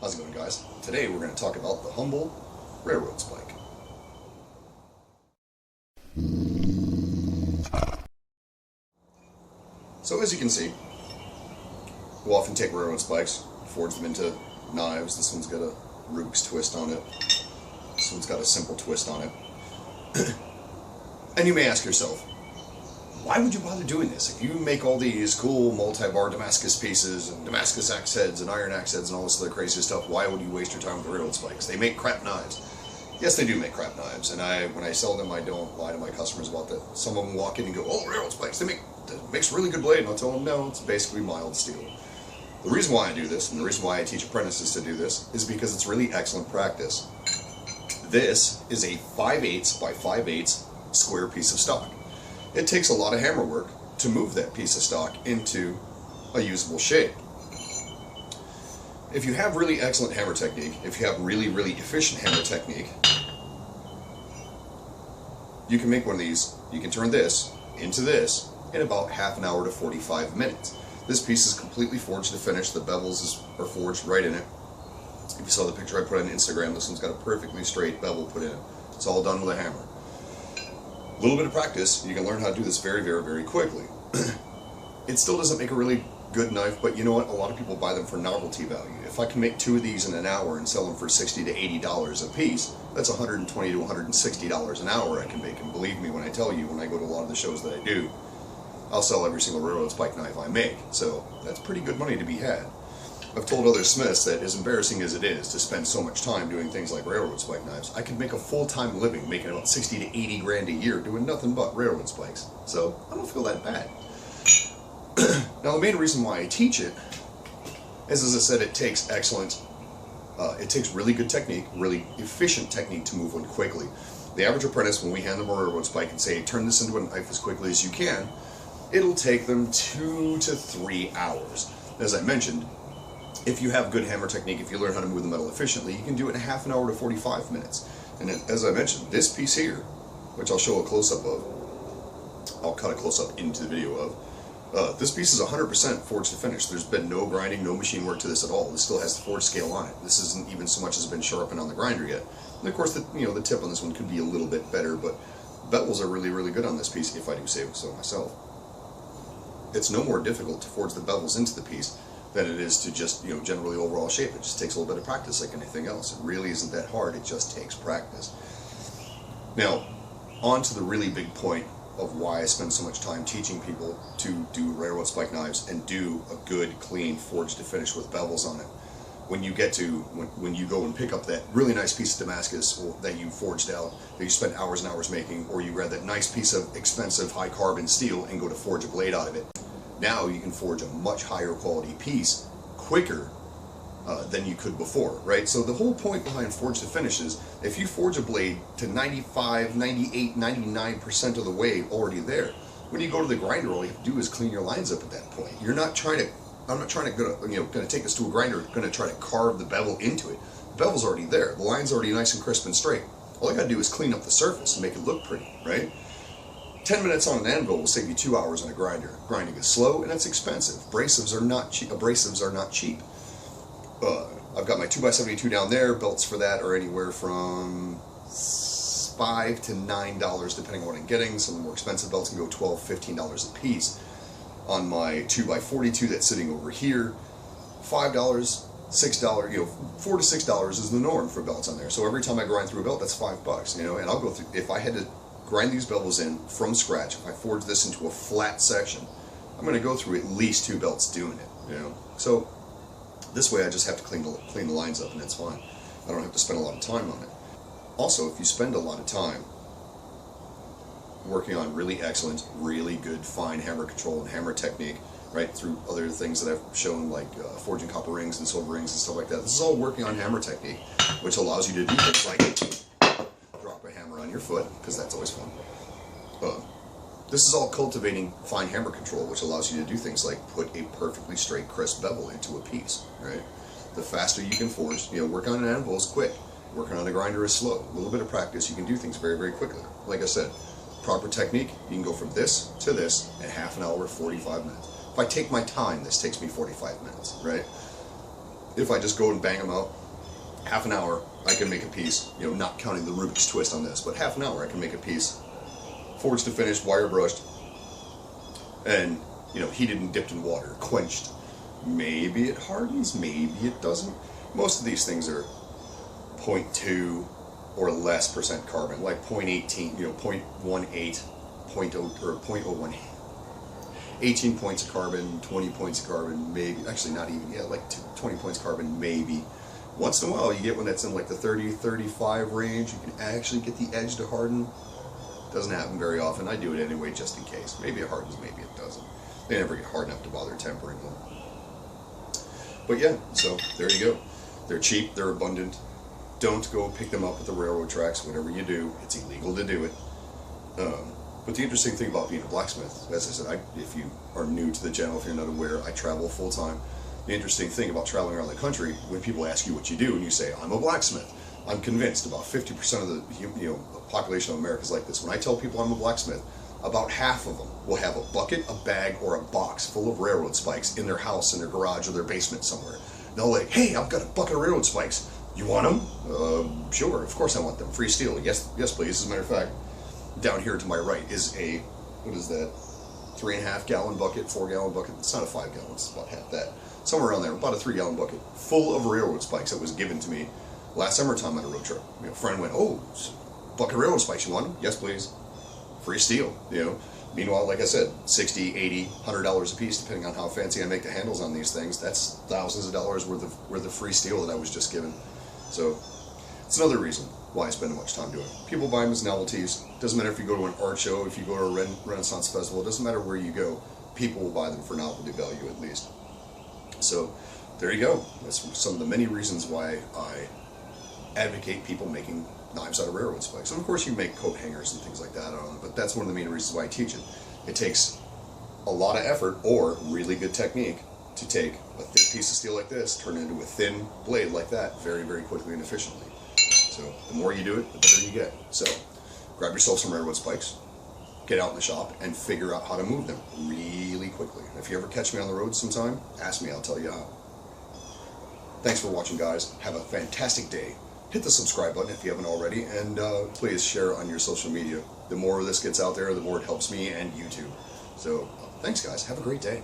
How's it going, guys? Today we're going to talk about the humble railroad spike. So as you can see, we'll often take railroad spikes, forge them into knives. This one's got a Rubik's twist on it. This one's got a simple twist on it. And you may ask yourself, why would you bother doing this? If you make all these cool multi-bar Damascus pieces and Damascus axe heads and iron axe heads and all this other crazy stuff, why would you waste your time with the railroad spikes? They make crap knives. Yes, they do make crap knives, and when I sell them, I don't lie to my customers about that. Some of them walk in and go, "Oh, railroad spikes, that makes a really good blade," and I'll tell them, no, it's basically mild steel. The reason why I do this, and the reason why I teach apprentices to do this, is because it's really excellent practice. This is a 5/8 by 5/8 square piece of stock. It takes a lot of hammer work to move that piece of stock into a usable shape. If you have really excellent hammer technique, if you have really, really efficient hammer technique, you can make one of these, you can turn this into this in about half an hour to 45 minutes. This piece is completely forged to finish. The bevels are forged right in it. If you saw the picture I put on Instagram, this one's got a perfectly straight bevel put in it. It's all done with a hammer. A little bit of practice, you can learn how to do this very, very, very quickly. It still doesn't make a really good knife, but you know what? A lot of people buy them for novelty value. If I can make 2 of these in an hour and sell them for $60 to $80 a piece, that's $120 to $160 an hour I can make. And believe me when I tell you, when I go to a lot of the shows that I do, I'll sell every single railroad spike knife I make. So that's pretty good money to be had. I've told other smiths that as embarrassing as it is to spend so much time doing things like railroad spike knives, I could make a full-time living making about 60 to 80 grand a year doing nothing but railroad spikes. So I don't feel that bad. Now the main reason why I teach it is, as I said, it takes really good technique, really efficient technique to move one quickly. The average apprentice, when we hand them a railroad spike and say, turn this into a knife as quickly as you can, it'll take them 2 to 3 hours. As I mentioned, if you have good hammer technique, if you learn how to move the metal efficiently, you can do it in half an hour to 45 minutes. And as I mentioned, this piece here, which I'll show a close-up of, I'll cut a close-up into the video of, this piece is 100% forged to finish. There's been no grinding, no machine work to this at all. This still has the forged scale on it. This isn't even so much as been sharpened on the grinder yet. And of course, the tip on this one could be a little bit better, but bevels are really, really good on this piece, if I do say so myself. It's no more difficult to forge the bevels into the piece than it is to just, generally overall shape. It just takes a little bit of practice like anything else. It really isn't that hard, it just takes practice. Now, on to the really big point of why I spend so much time teaching people to do railroad spike knives and do a good, clean, forged to finish with bevels on it. When you go and pick up that really nice piece of Damascus that you forged out, that you spent hours and hours making, or you grab that nice piece of expensive high carbon steel and go to forge a blade out of it, now you can forge a much higher quality piece quicker than you could before, right? So the whole point behind forge to finish is, if you forge a blade to 95, 98, 99% of the way already there, when you go to the grinder, all you have to do is clean your lines up at that point. I'm not trying to take this to a grinder, going to try to carve the bevel into it. The bevel's already there. The line's already nice and crisp and straight. All I got to do is clean up the surface and make it look pretty, right? 10 minutes on an anvil will save you 2 hours on a grinder. Grinding is slow and it's expensive. Abrasives are not cheap. I've got my 2x72 down there. Belts for that are anywhere from $5 to $9 depending on what I'm getting. Some of the more expensive belts can go $12, $15 a piece. On my 2x42 that's sitting over here, $5, $6, $4 to $6 is the norm for belts on there. So every time I grind through a belt, that's $5, and I'll go through, if I had to grind these bevels in from scratch, if I forge this into a flat section, I'm going to go through at least 2 belts doing it, So this way I just have to clean the lines up and it's fine. I don't have to spend a lot of time on it. Also, if you spend a lot of time working on really excellent, really good fine hammer control and hammer technique, right, through other things that I've shown, like forging copper rings and silver rings and stuff like that, this is all working on hammer technique, which allows you to do things like drop a hammer on your foot, because that's always fun. This is all cultivating fine hammer control, which allows you to do things like put a perfectly straight, crisp bevel into a piece, right? The faster you can forge, work on an anvil is quick. Working on a grinder is slow. A little bit of practice, you can do things very, very quickly. Like I said, proper technique, you can go from this to this in half an hour, 45 minutes. If I take my time, this takes me 45 minutes, right? if I just go and bang them out, half an hour, I can make a piece, you know, not counting the Rubik's twist on this, but half an hour I can make a piece, forged to finished, wire brushed, and, you know, heated and dipped in water, quenched. Maybe it hardens, maybe it doesn't. Most of these things are 0.2 or less percent carbon, like 0.18, you know, 0.18, 0.0 or 0.01. 18 points of carbon, 20 points of carbon, maybe, actually not even, yeah, like 20 points of carbon, maybe. Once in a while you get one that's in like the 30, 35 range, you can actually get the edge to harden. Doesn't happen very often. I do it anyway just in case. Maybe it hardens, maybe it doesn't. They never get hard enough to bother tempering them. But yeah, so there you go. They're cheap, they're abundant. Don't go pick them up at the railroad tracks. Whatever you do, it's illegal to do it. But the interesting thing about being a blacksmith, as I said, if you are new to the channel, if you're not aware, I travel full time. The interesting thing about traveling around the country, when people ask you what you do, and you say, I'm a blacksmith, I'm convinced about 50% of the population of America is like this. When I tell people I'm a blacksmith, about half of them will have a bucket, a bag, or a box full of railroad spikes in their house, in their garage, or their basement somewhere. And they'll like, hey, I've got a bucket of railroad spikes. You want them? Sure, of course I want them. Free steel. Yes, please. As a matter of fact, down here to my right is a, what is that, 3.5 gallon bucket, 4 gallon bucket. It's not a 5 gallon, it's about half that. Somewhere around there, about a 3 gallon bucket full of railroad spikes that was given to me last summertime on a road trip. You know, a friend went, oh, bucket of railroad spikes, you want them? Yes, please. Free steel, you know. Meanwhile, like I said, $60, $80, $100 a piece, depending on how fancy I make the handles on these things. That's thousands of dollars worth of free steel that I was just given. So it's another reason why I spend much time doing it. People buy them as novelties. Doesn't matter if you go to an art show, if you go to a Renaissance festival, it doesn't matter where you go. People will buy them for novelty value at least. So there you go. That's some of the many reasons why I advocate people making knives out of railroad spikes. And of course you make coat hangers and things like that on them, but that's one of the main reasons why I teach it. It takes a lot of effort or really good technique to take a thick piece of steel like this, turn it into a thin blade like that very, very quickly and efficiently. So the more you do it, the better you get. So grab yourself some railroad spikes, get out in the shop, and figure out how to move them really quickly. If you ever catch me on the road sometime, ask me, I'll tell you how. Thanks for watching, guys. Have a fantastic day. Hit the subscribe button if you haven't already, and please share on your social media. The more this gets out there, the more it helps me and YouTube. So thanks, guys. Have a great day.